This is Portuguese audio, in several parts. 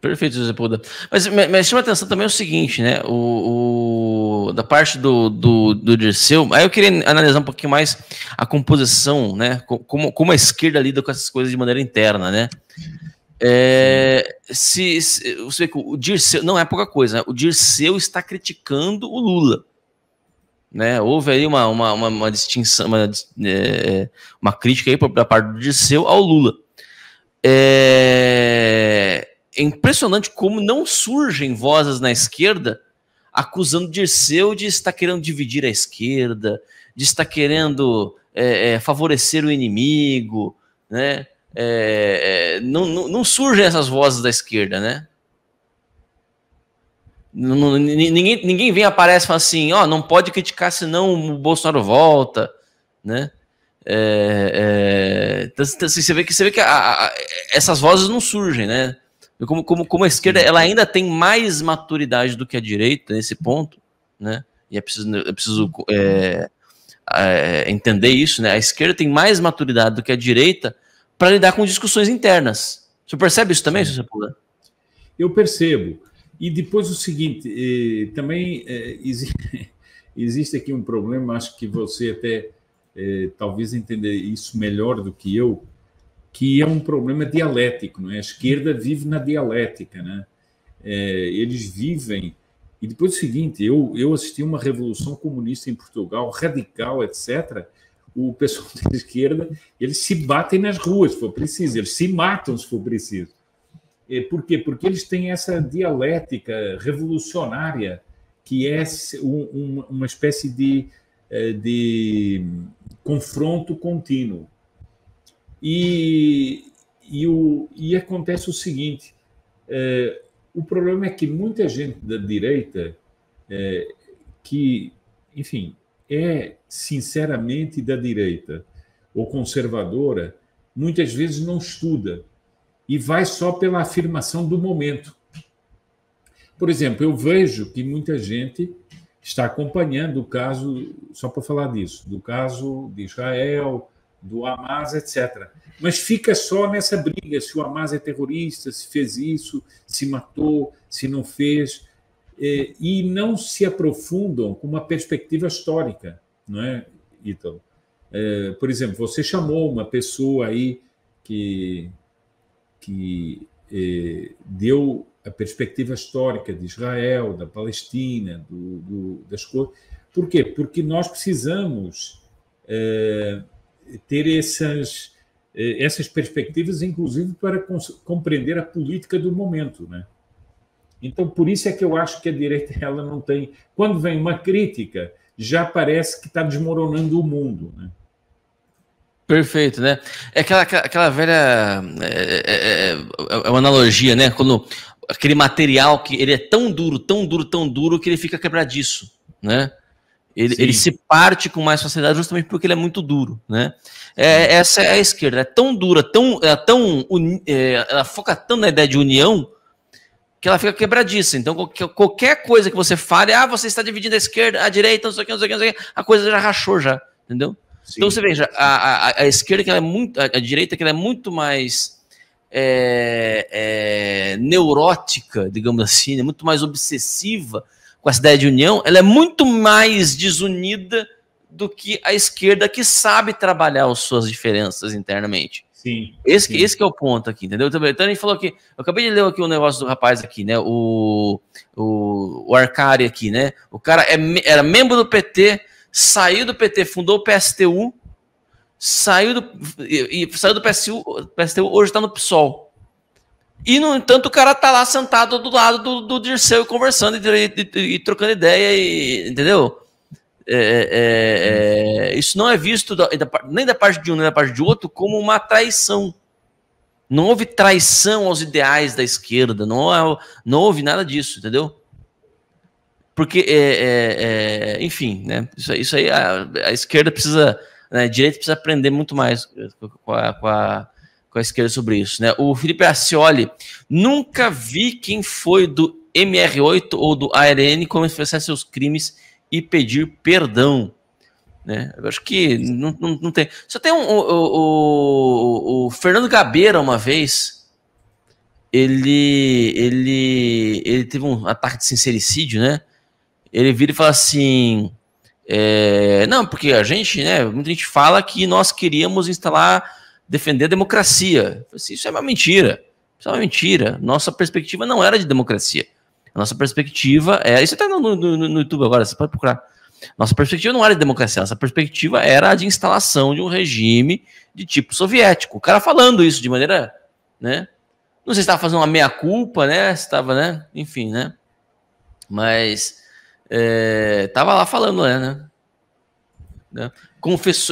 Perfeito, José Puda. Mas chama atenção também o seguinte, né? Da parte do Dirceu, aí eu queria analisar um pouquinho mais a composição, né? Como a esquerda lida com essas coisas de maneira interna, né? Você vê que o Dirceu, não é pouca coisa, né? O Dirceu está criticando o Lula. Né? Houve aí uma distinção, uma crítica aí da parte do Dirceu ao Lula. É impressionante como não surgem vozes na esquerda acusando Dirceu de estar querendo dividir a esquerda, de estar querendo favorecer o inimigo, né? Não surgem essas vozes da esquerda, né? Ninguém vem, aparece e fala assim, não pode criticar senão o Bolsonaro volta, né? Então, você vê que essas vozes não surgem, né? Como a esquerda ela ainda tem mais maturidade do que a direita nesse ponto, né? E é preciso entender isso, né? A esquerda tem mais maturidade do que a direita para lidar com discussões internas. Você percebe isso também, se você puder? Eu percebo. E depois o seguinte, também existe aqui um problema, acho que você até talvez entender isso melhor do que eu, que é um problema dialético, não é? A esquerda vive na dialética, né? Eles vivem... E depois o seguinte, eu assisti uma revolução comunista em Portugal, radical, etc., o pessoal da esquerda, eles se batem nas ruas, se for preciso, eles se matam, se for preciso. Por quê? Porque eles têm essa dialética revolucionária, que é uma espécie de confronto contínuo. E acontece o seguinte, o problema é que muita gente da direita, que, enfim, é sinceramente da direita ou conservadora, muitas vezes não estuda e vai só pela afirmação do momento. Por exemplo, eu vejo que muita gente está acompanhando o caso, só para falar disso, do caso de Israel, do Hamas, etc. Mas fica só nessa briga, se o Hamas é terrorista, se fez isso, se matou, se não fez, e não se aprofundam com uma perspectiva histórica, não é, Ítalo? Por exemplo, você chamou uma pessoa aí que deu a perspectiva histórica de Israel, da Palestina, das coisas. Por quê? Porque nós precisamos ter essas perspectivas, inclusive para compreender a política do momento, né? Então, por isso é que eu acho que a direita ela não tem... Quando vem uma crítica, já parece que está desmoronando o mundo, né? Perfeito, né? É aquela velha... É uma analogia, né? Quando aquele material que ele é tão duro, tão duro, tão duro, que ele fica quebradiço, né? Ele se parte com mais facilidade justamente porque ele é muito duro, né? Essa é a esquerda, é tão dura, ela foca tanto na ideia de união que ela fica quebradiça. Então, qualquer coisa que você fale, você está dividindo a esquerda, a direita, não sei o que, não sei o que, não sei o que, a coisa já rachou já, entendeu? Sim. Então você veja, a esquerda, que ela é muito, a direita, que ela é muito mais neurótica, digamos assim, muito mais obsessiva com essa ideia de união, ela é muito mais desunida do que a esquerda, que sabe trabalhar as suas diferenças internamente. Sim. Esse que é o ponto aqui, entendeu? Então ele falou que, eu acabei de ler aqui o negócio do rapaz aqui, né? O Arcari aqui, né? O cara era membro do PT, saiu do PT, fundou o PSTU, saiu do PSTU, hoje está no PSOL. E, no entanto, o cara tá lá sentado do lado do Dirceu, conversando e trocando ideia, entendeu? Isso não é visto nem da parte de um nem da parte de outro como uma traição. Não houve traição aos ideais da esquerda, não houve nada disso, entendeu? Porque, enfim, né? Isso aí a esquerda precisa, né, a direita precisa aprender muito mais com a esquerda sobre isso, né? O Felipe Ascioli: nunca vi quem foi do MR8 ou do ARN confessar seus crimes e pedir perdão, né? Eu acho que não tem. Só tem o Fernando Gabeira, uma vez, ele teve um ataque de sincericídio, né? Ele vira e fala assim, não, porque a gente, né, muita gente fala que nós queríamos defender a democracia. Assim, isso é uma mentira. Isso é uma mentira. Nossa perspectiva não era de democracia. A nossa perspectiva é... Isso está no YouTube agora, você pode procurar. Nossa perspectiva não era de democracia, nossa perspectiva era a de instalação de um regime de tipo soviético. O cara falando isso de maneira, né? Não sei se estava fazendo uma meia-culpa, né? Se estava, né? Enfim, né? Mas estava lá falando, né?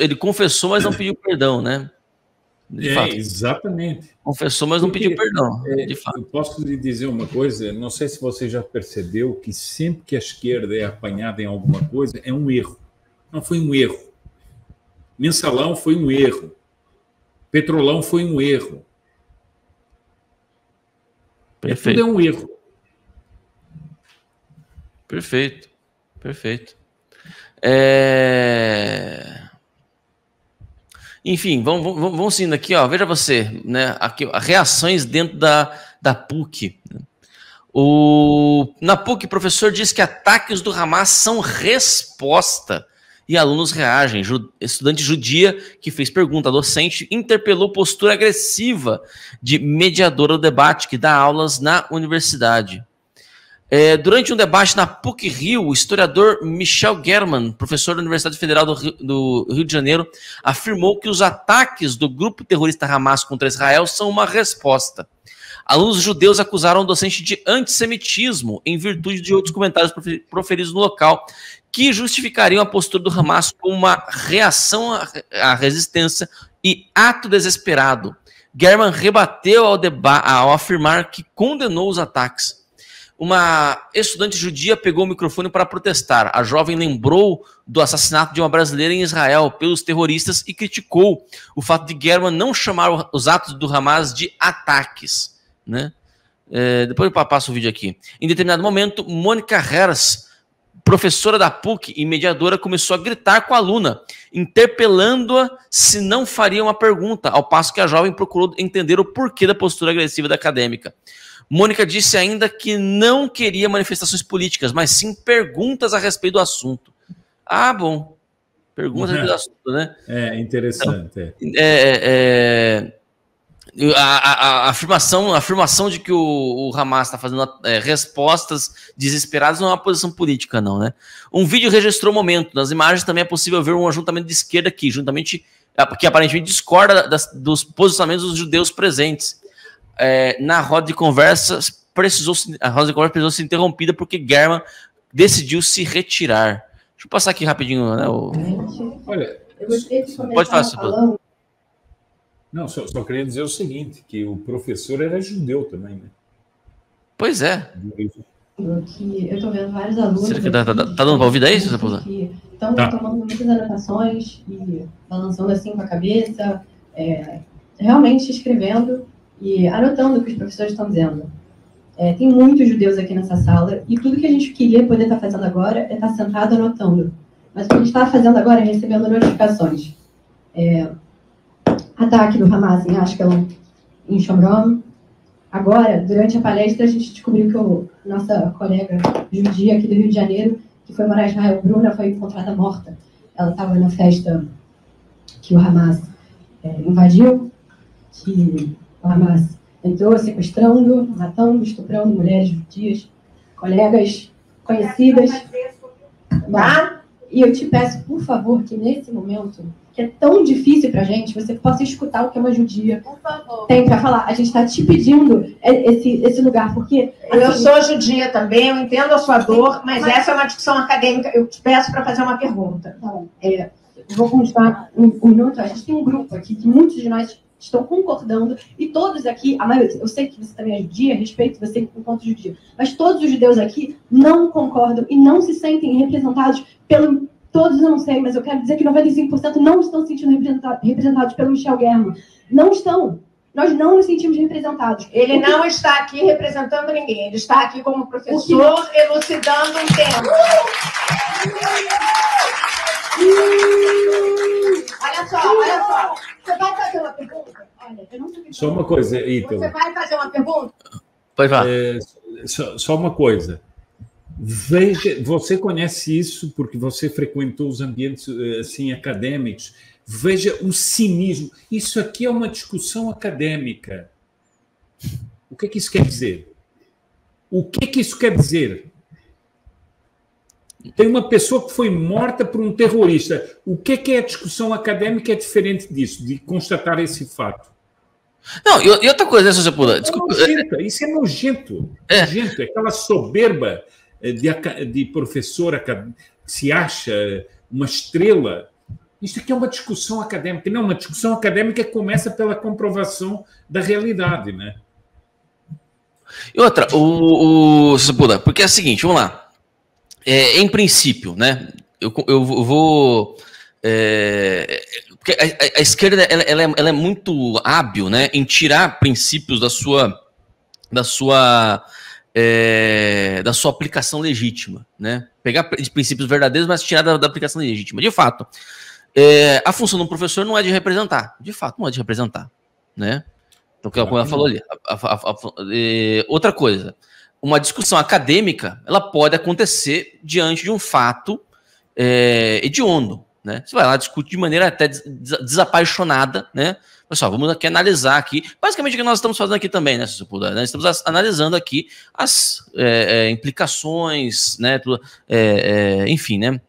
Ele confessou, mas não pediu perdão, né? De fato. Exatamente. Confessou, mas não pediu perdão, de fato. Eu posso lhe dizer uma coisa, não sei se você já percebeu que sempre que a esquerda é apanhada em alguma coisa, é um erro. Não foi um erro. Mensalão foi um erro. Petrolão foi um erro. Perfeito. Tudo é um erro. Perfeito. Perfeito. Enfim, vamos seguindo aqui, ó. Veja você, né? Aqui, reações dentro da PUC. Na PUC, o professor diz que ataques do Hamas são resposta e alunos reagem. Estudante judia que fez pergunta, docente, interpelou postura agressiva de mediadora do debate que dá aulas na universidade. Durante um debate na PUC-Rio, o historiador Michel German, professor da Universidade Federal do Rio de Janeiro, afirmou que os ataques do grupo terrorista Hamas contra Israel são uma resposta. Alunos judeus acusaram o docente de antissemitismo em virtude de outros comentários proferidos no local, que justificariam a postura do Hamas como uma reação à resistência e ato desesperado. German rebateu ao afirmar que condenou os ataques. Uma estudante judia pegou o microfone para protestar. A jovem lembrou do assassinato de uma brasileira em Israel pelos terroristas e criticou o fato de German não chamar os atos do Hamas de ataques, né? Depois eu passo o vídeo aqui. Em determinado momento, Mônica Hers, professora da PUC e mediadora, começou a gritar com a aluna, interpelando-a se não faria uma pergunta, ao passo que a jovem procurou entender o porquê da postura agressiva da acadêmica. Mônica disse ainda que não queria manifestações políticas, mas sim perguntas a respeito do assunto. Ah, bom. Perguntas a respeito do assunto, né? Interessante. Então, a afirmação de que o Hamas está fazendo respostas desesperadas não é uma posição política, não, né? Um vídeo registrou o momento. Nas imagens também é possível ver um ajuntamento de esquerda aqui, que aparentemente discorda dos posicionamentos dos judeus presentes. Na roda de conversa precisou ser interrompida porque German decidiu se retirar. Deixa eu passar aqui rapidinho, né? Olha, eu gostaria de pode falar, falando. Não, só queria dizer o seguinte, que o professor era judeu também, né? Pois é. Que eu estou vendo vários alunos. Será que tá dando para ouvir daí, se você puder? Estão tomando muitas anotações e balançando assim com a cabeça, realmente escrevendo e anotando o que os professores estão dizendo. Tem muitos judeus aqui nessa sala e tudo que a gente queria poder estar fazendo agora é estar sentado anotando. Mas o que a gente está fazendo agora é recebendo notificações. Ataque do Hamas em Ashkelon, em Shomron. Agora, durante a palestra, a gente descobriu que nossa colega judia aqui do Rio de Janeiro, que foi morar em Israel, Bruna, foi encontrada morta. Ela estava na festa que o Hamas invadiu, que o Hamas entrou sequestrando, matando, estuprando mulheres judias, colegas, conhecidas. Tá? E eu te peço, por favor, que nesse momento, que é tão difícil pra gente, você possa escutar o que uma judia tem para falar. A gente está te pedindo esse lugar, porque... Assim, eu sou judia também, eu entendo a sua dor, mas essa é uma discussão acadêmica. Eu te peço para fazer uma pergunta. Tá bom. Vou continuar um minuto. A gente tem um grupo aqui que muitos de nós estão concordando, e todos aqui, a maioria, eu sei que você também é judia, respeito você enquanto judia, mas todos os judeus aqui não concordam e não se sentem representados pelo... Todos eu não sei, mas eu quero dizer que 95% não estão se sentindo representados pelo Michel German. Não estão. Nós não nos sentimos representados. Ele não está aqui representando ninguém. Ele está aqui como professor, elucidando um tema. Olha só. Você vai fazer uma pergunta? Olha, eu não sei. Só uma coisa, Ítalo. Você vai fazer uma pergunta? Pode falar. Só uma coisa. Veja, você conhece isso porque você frequentou os ambientes assim acadêmicos. Veja o cinismo. Isso aqui é uma discussão acadêmica. O que é que isso quer dizer? O que é que isso quer dizer? Tem uma pessoa que foi morta por um terrorista. O que é a discussão acadêmica é diferente disso, de constatar esse fato? Não, e outra coisa, né, se você puder. Desculpa. Isso é nojento. Nojento. É aquela soberba de professora que se acha uma estrela. Isso aqui é uma discussão acadêmica. Não, uma discussão acadêmica começa pela comprovação da realidade, né? E outra, se você puder, porque é o seguinte, vamos lá. Em princípio, né? Eu vou. Porque a esquerda ela é muito hábil, né, em tirar princípios da sua aplicação legítima, né? Pegar princípios verdadeiros, mas tirar da aplicação legítima. De fato, a função do professor não é de representar. De fato, não é de representar, né? Então, como ela falou ali. Outra coisa, uma discussão acadêmica, ela pode acontecer diante de um fato hediondo, né? Você vai lá, discute de maneira até desapaixonada, né? Pessoal, vamos aqui analisar aqui, basicamente o que nós estamos fazendo aqui também, né? Se você puder, né? Estamos analisando aqui as implicações, né? Enfim, né?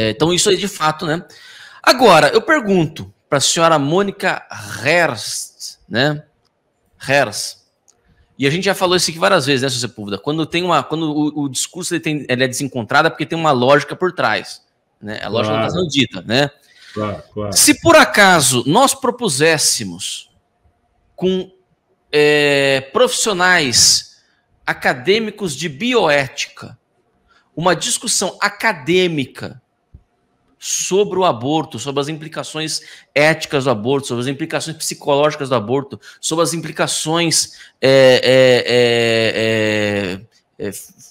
Então isso aí de fato, né? Agora, eu pergunto para a senhora Mônica Herst, né? Herst. E a gente já falou isso aqui várias vezes, né, Sr. Sepúlveda? Quando o discurso ele é desencontrado é porque tem uma lógica por trás, né? A lógica não está sendo dita, né? Claro. Se por acaso nós propuséssemos com profissionais acadêmicos de bioética uma discussão acadêmica sobre o aborto, sobre as implicações éticas do aborto, sobre as implicações psicológicas do aborto, sobre as implicações,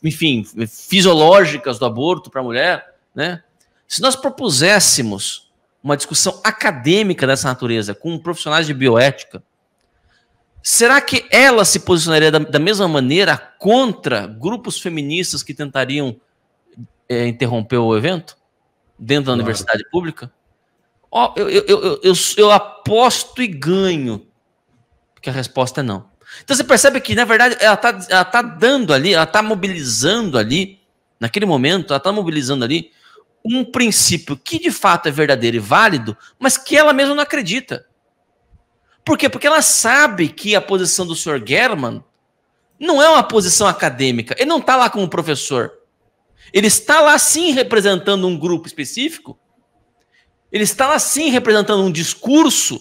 enfim, fisiológicas do aborto para a mulher, né? Se nós propuséssemos uma discussão acadêmica dessa natureza com profissionais de bioética, será que ela se posicionaria da mesma maneira contra grupos feministas que tentariam interromper o evento? Dentro da universidade pública? Eu aposto e ganho que a resposta é não. Então você percebe que, na verdade, ela tá dando ali, ela tá mobilizando ali, naquele momento, ela tá mobilizando ali um princípio que de fato é verdadeiro e válido, mas que ela mesma não acredita. Por quê? Porque ela sabe que a posição do Sr. German não é uma posição acadêmica. Ele não está lá como professor. Ele está lá sim representando um grupo específico. Ele está lá sim representando um discurso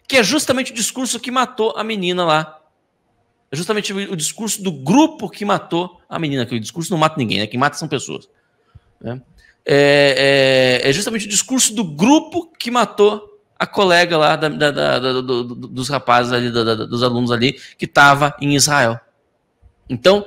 que é justamente o discurso que matou a menina lá. É justamente o discurso do grupo que matou a menina, que o discurso não mata ninguém, né? Quem mata são pessoas. Né? É justamente o discurso do grupo que matou a colega lá dos rapazes ali, dos alunos ali, que estava em Israel. Então,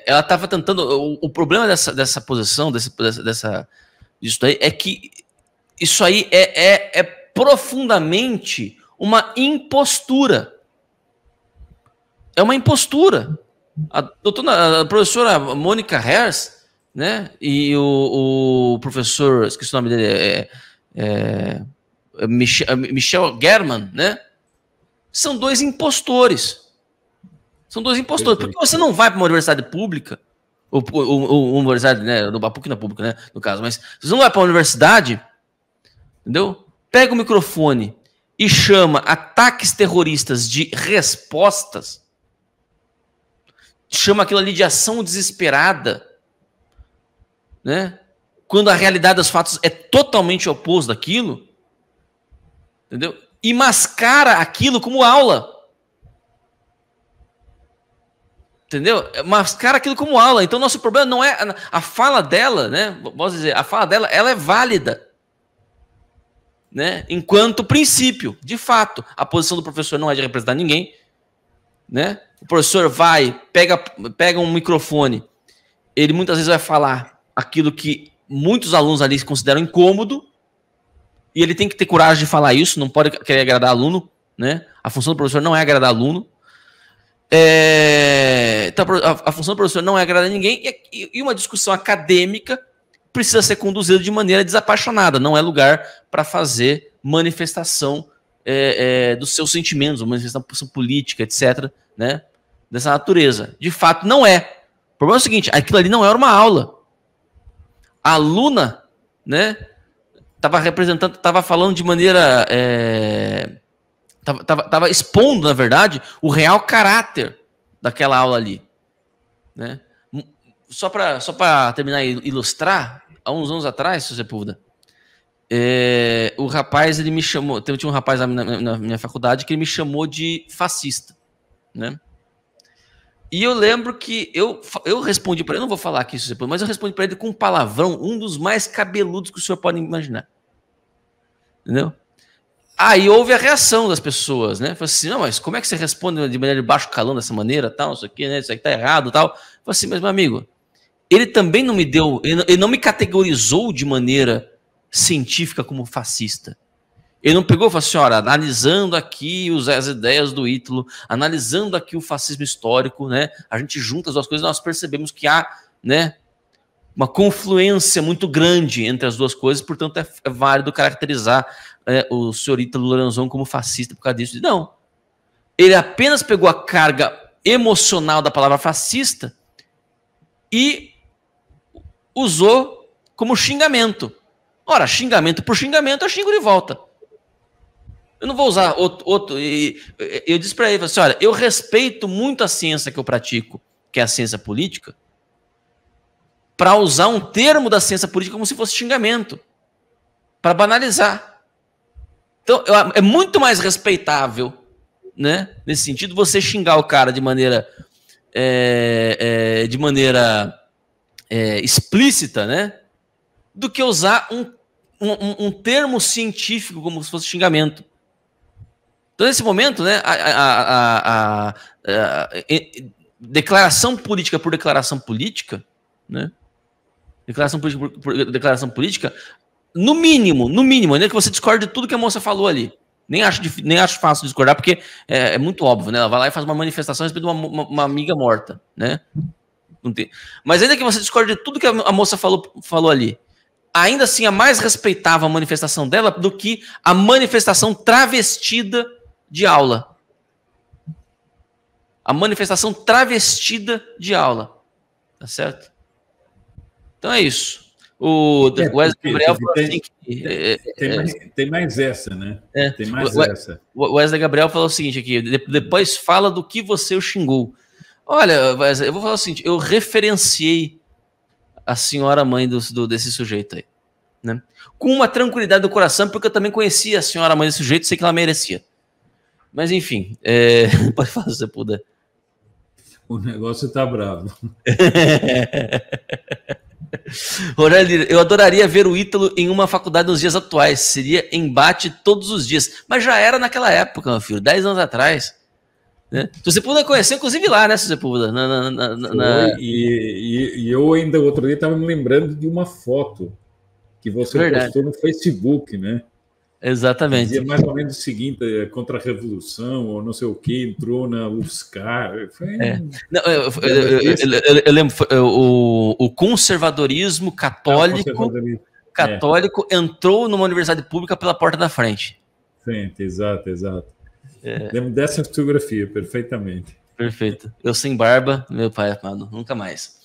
ela estava tentando. O problema dessa posição, disso daí, é que isso aí é profundamente uma impostura. É uma impostura. A professora Mônica Herst, né, e o professor, esqueci o nome dele, Michel German, né, são dois impostores. São dois impostores. Porque você não vai para uma universidade pública, ou universidade, né, a PUC na pública, né, no caso, mas você não vai para uma universidade, entendeu? Pega o microfone e chama ataques terroristas de respostas, chama aquilo ali de ação desesperada, né? Quando a realidade dos fatos é totalmente oposto daquilo, entendeu? E mascara aquilo como aula. Entendeu? Mascara aquilo como aula. Então, nosso problema não é a fala dela, né? Posso dizer, a fala dela, ela é válida, né? Enquanto princípio, de fato, a posição do professor não é de representar ninguém, né? O professor pega um microfone, ele muitas vezes vai falar aquilo que muitos alunos ali consideram incômodo, e ele tem que ter coragem de falar isso, não pode querer agradar aluno, né? A função do professor não é agradar aluno. Então, a função do professor não é agradar ninguém, e uma discussão acadêmica precisa ser conduzida de maneira desapaixonada, não é lugar para fazer manifestação dos seus sentimentos, manifestação política, etc., né? Dessa natureza. De fato, não é. O problema é o seguinte, aquilo ali não era uma aula. A aluna, né, estava falando de maneira... Estava expondo, na verdade, o real caráter daquela aula ali, né? Só para terminar e ilustrar, há uns anos atrás, Sr. Sepúlveda, o rapaz, ele me chamou, tinha um rapaz na minha faculdade que ele me chamou de fascista, né? E eu lembro que eu respondi para ele, eu não vou falar aqui, Sr. Sepúlveda, mas eu respondi para ele com um palavrão, um dos mais cabeludos que o senhor pode imaginar, entendeu? Aí houve a reação das pessoas, né? Falei assim, não, mas como é que você responde de maneira de baixo calão dessa maneira, tal, isso aqui, né? Isso aqui tá errado, tal. Falei assim, mas meu amigo, ele também não me deu, ele não me categorizou de maneira científica como fascista. Ele não pegou e falou assim, olha, analisando aqui as ideias do Ítalo, analisando aqui o fascismo histórico, né? A gente junta as duas coisas, nós percebemos que há, né, uma confluência muito grande entre as duas coisas, portanto é válido caracterizar o senhor Ítalo Lorenzon como fascista por causa disso. Não. Ele apenas pegou a carga emocional da palavra fascista e usou como xingamento. Ora, xingamento por xingamento, eu xingo de volta. Eu não vou usar outro. Eu disse para ele, assim, olha, eu respeito muito a ciência que eu pratico, que é a ciência política, para usar um termo da ciência política como se fosse xingamento, para banalizar. Então, é muito mais respeitável, né, nesse sentido, você xingar o cara de maneira explícita, né, do que usar um termo científico como se fosse xingamento. Então, nesse momento, né, declaração política por declaração política, né, declaração política por declaração política, no mínimo, ainda que você discorde de tudo que a moça falou ali. Nem acho fácil discordar, porque é muito óbvio, né? Ela vai lá e faz uma manifestação a respeito de uma amiga morta, né? Não tem. Mas ainda que você discorde de tudo que a moça falou ali, ainda assim é mais respeitável a manifestação dela do que a manifestação travestida de aula. A manifestação travestida de aula. Tá certo? Então é isso. O Wesley Gabriel falou assim que... Tem mais essa, né? Tem mais essa. O Wesley Gabriel falou o seguinte aqui, depois fala do que você o xingou. Olha, Wesley, eu vou falar o seguinte, eu referenciei a senhora mãe desse sujeito aí, né? Com uma tranquilidade do coração, porque eu também conhecia a senhora mãe desse sujeito, sei que ela merecia. Mas enfim, pode falar se você puder. O negócio tá bravo. Rogério, eu adoraria ver o Ítalo em uma faculdade nos dias atuais. Seria embate todos os dias. Mas já era naquela época, meu filho, 10 anos atrás. Né? Se você puder conhecer, inclusive lá, né, se você puder. E eu ainda outro dia estava me lembrando de uma foto que você postou no Facebook, né? Exatamente. Dizia mais ou menos o seguinte, contra a Revolução, ou não sei o que, entrou na UFSCar. Eu lembro, o conservadorismo católico, entrou numa universidade pública pela porta da frente. Exato. Lembro dessa fotografia, perfeitamente. Perfeito. Eu sem barba, meu pai amado, nunca mais.